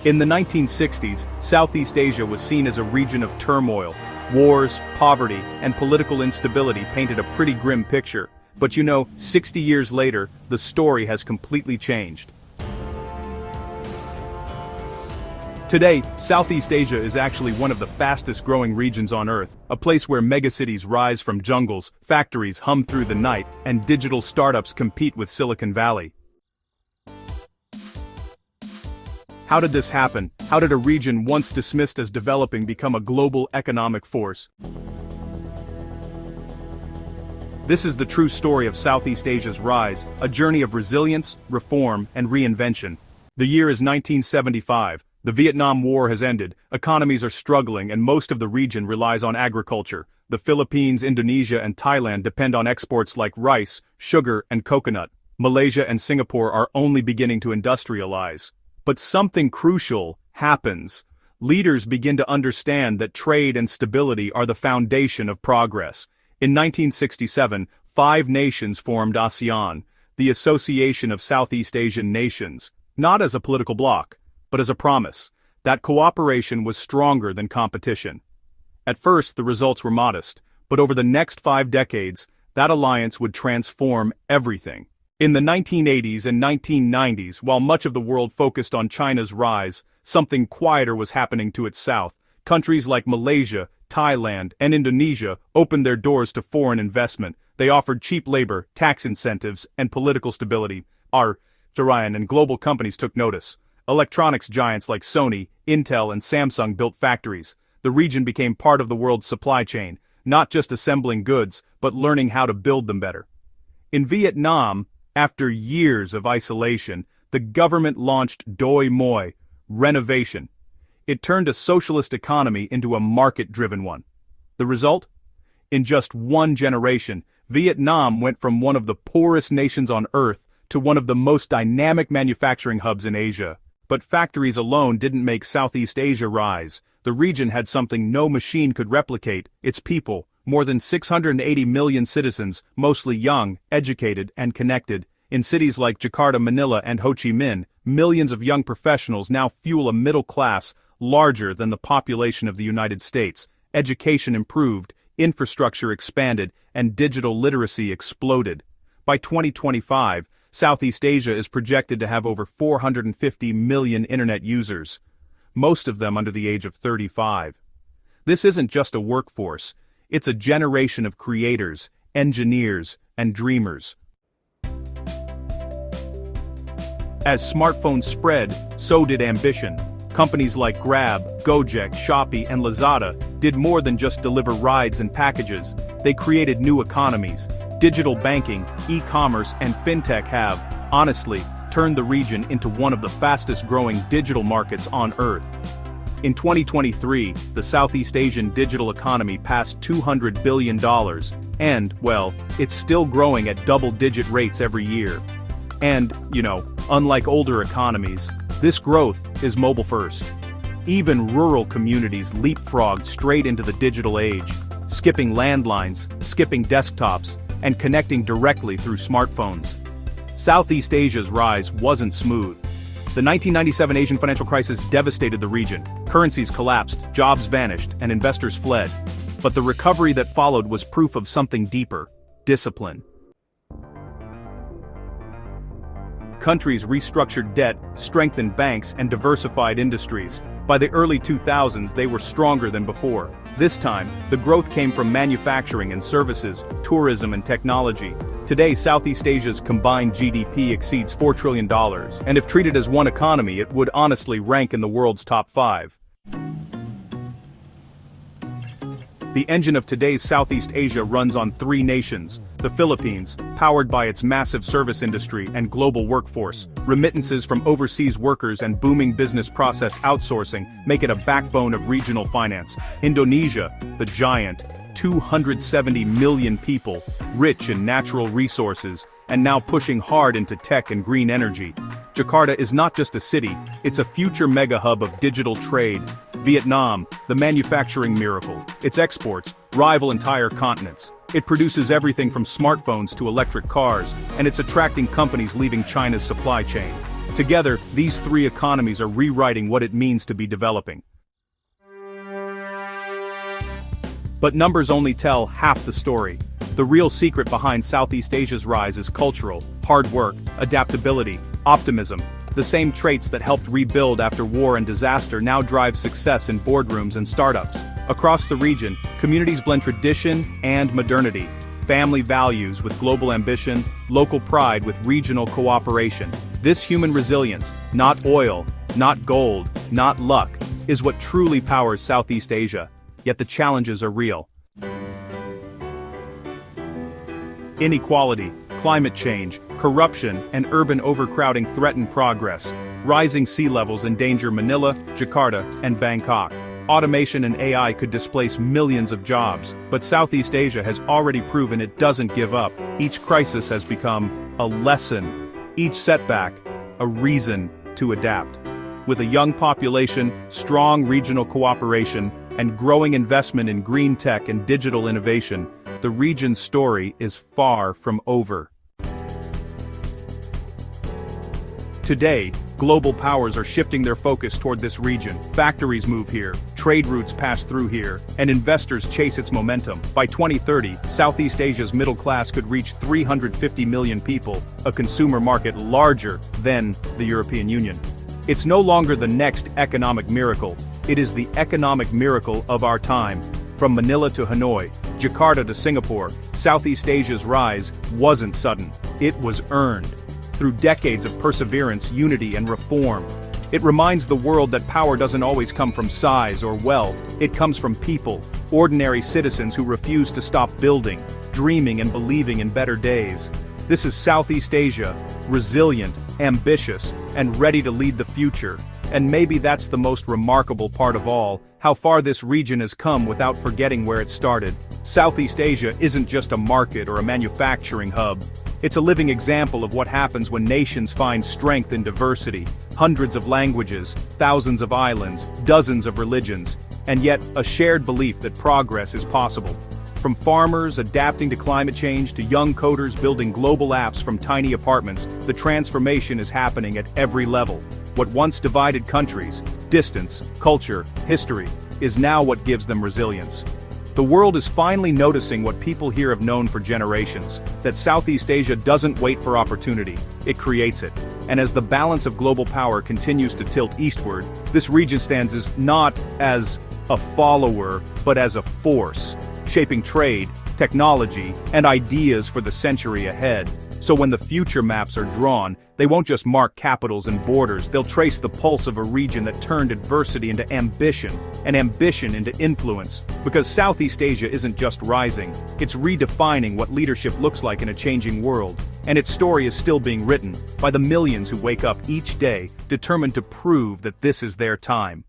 In the 1960s, Southeast Asia was seen as a region of turmoil. Wars, poverty, and political instability painted a pretty grim picture. But 60 years later, the story has completely changed. Today, Southeast Asia is actually one of the fastest-growing regions on Earth, a place where megacities rise from jungles, factories hum through the night, and digital startups compete with Silicon Valley. How did this happen? How did a region once dismissed as developing become a global economic force? This is the true story of Southeast Asia's rise, a journey of resilience, reform, and reinvention. The year is 1975. The Vietnam War has ended, economies are struggling, and most of the region relies on agriculture. The Philippines, Indonesia, and Thailand depend on exports like rice, sugar, and coconut. Malaysia and Singapore are only beginning to industrialize. But something crucial happens. Leaders begin to understand that trade and stability are the foundation of progress. In 1967, 5 nations formed ASEAN, the Association of Southeast Asian Nations, not as a political bloc, but as a promise that cooperation was stronger than competition. At first, the results were modest, but over the next 5 decades, that alliance would transform everything. In the 1980s and 1990s, while much of the world focused on China's rise, something quieter was happening to its south. Countries like Malaysia, Thailand, and Indonesia opened their doors to foreign investment. They offered cheap labor, tax incentives, and political stability. Triad and global companies took notice. Electronics giants like Sony, Intel, and Samsung built factories. The region became part of the world's supply chain, not just assembling goods, but learning how to build them better. In Vietnam, after years of isolation, the government launched Doi Moi, renovation. It turned a socialist economy into a market-driven one. The result? In just one generation, Vietnam went from one of the poorest nations on Earth to one of the most dynamic manufacturing hubs in Asia. But factories alone didn't make Southeast Asia rise. The region had something no machine could replicate: its people. More than 680 million citizens, mostly young, educated, and connected. In cities like Jakarta, Manila, and Ho Chi Minh, millions of young professionals now fuel a middle class larger than the population of the United States. Education improved, infrastructure expanded, and digital literacy exploded. By 2025, Southeast Asia is projected to have over 450 million internet users, most of them under the age of 35. This isn't just a workforce, it's a generation of creators, engineers, and dreamers. As smartphones spread, so did ambition. Companies like Grab, Gojek, Shopee, and Lazada did more than just deliver rides and packages. They created new economies. Digital banking, e-commerce, and fintech have, honestly, turned the region into one of the fastest-growing digital markets on Earth. In 2023, the Southeast Asian digital economy passed $200 billion, and, well, it's still growing at double-digit rates every year. And, unlike older economies, this growth is mobile-first. Even rural communities leapfrogged straight into the digital age, skipping landlines, skipping desktops, and connecting directly through smartphones. Southeast Asia's rise wasn't smooth. The 1997 Asian financial crisis devastated the region. Currencies collapsed, jobs vanished, and investors fled. But the recovery that followed was proof of something deeper: discipline. Countries restructured debt, strengthened banks, and diversified industries. By the early 2000s, they were stronger than before. This time, the growth came from manufacturing and services, tourism and technology. Today, Southeast Asia's combined GDP exceeds $4 trillion, and if treated as one economy, it would honestly rank in the world's top 5. The engine of today's Southeast Asia runs on 3 nations. The Philippines, powered by its massive service industry and global workforce. Remittances from overseas workers and booming business process outsourcing make it a backbone of regional finance. Indonesia, the giant, 270 million people, rich in natural resources, and now pushing hard into tech and green energy. Jakarta is not just a city, it's a future mega-hub of digital trade. Vietnam, the manufacturing miracle. Its exports rival entire continents. It produces everything from smartphones to electric cars, and it's attracting companies leaving China's supply chain. Together, these three economies are rewriting what it means to be developing. But numbers only tell half the story. The real secret behind Southeast Asia's rise is cultural, hard work, adaptability, optimism. The same traits that helped rebuild after war and disaster now drive success in boardrooms and startups. Across the region, communities blend tradition and modernity, family values with global ambition, local pride with regional cooperation. This human resilience, not oil, not gold, not luck, is what truly powers Southeast Asia. Yet the challenges are real. Inequality, climate change, corruption, and urban overcrowding threaten progress. Rising sea levels endanger Manila, Jakarta, and Bangkok. Automation and AI could displace millions of jobs, but Southeast Asia has already proven it doesn't give up. Each crisis has become a lesson, each setback a reason to adapt. With a young population, strong regional cooperation, and growing investment in green tech and digital innovation, the region's story is far from over. Today, global powers are shifting their focus toward this region. Factories move here, trade routes pass through here, and investors chase its momentum. By 2030, Southeast Asia's middle class could reach 350 million people, a consumer market larger than the European Union. It's no longer the next economic miracle, it is the economic miracle of our time. From Manila to Hanoi, Jakarta to Singapore, Southeast Asia's rise wasn't sudden, it was earned. Through decades of perseverance, unity, and reform. It reminds the world that power doesn't always come from size or wealth, it comes from people, ordinary citizens who refuse to stop building, dreaming and believing in better days. This is Southeast Asia, resilient, ambitious, and ready to lead the future. And maybe that's the most remarkable part of all, how far this region has come without forgetting where it started. Southeast Asia isn't just a market or a manufacturing hub. It's a living example of what happens when nations find strength in diversity, hundreds of languages, thousands of islands, dozens of religions, and yet a shared belief that progress is possible. From farmers adapting to climate change to young coders building global apps from tiny apartments, the transformation is happening at every level. What once divided countries, distance, culture, history, is now what gives them resilience. The world is finally noticing what people here have known for generations, that Southeast Asia doesn't wait for opportunity, it creates it. And as the balance of global power continues to tilt eastward, this region stands not as a follower, but as a force, shaping trade, technology, and ideas for the century ahead. So when the future maps are drawn, they won't just mark capitals and borders, they'll trace the pulse of a region that turned adversity into ambition, and ambition into influence. Because Southeast Asia isn't just rising, it's redefining what leadership looks like in a changing world. And its story is still being written, by the millions who wake up each day, determined to prove that this is their time.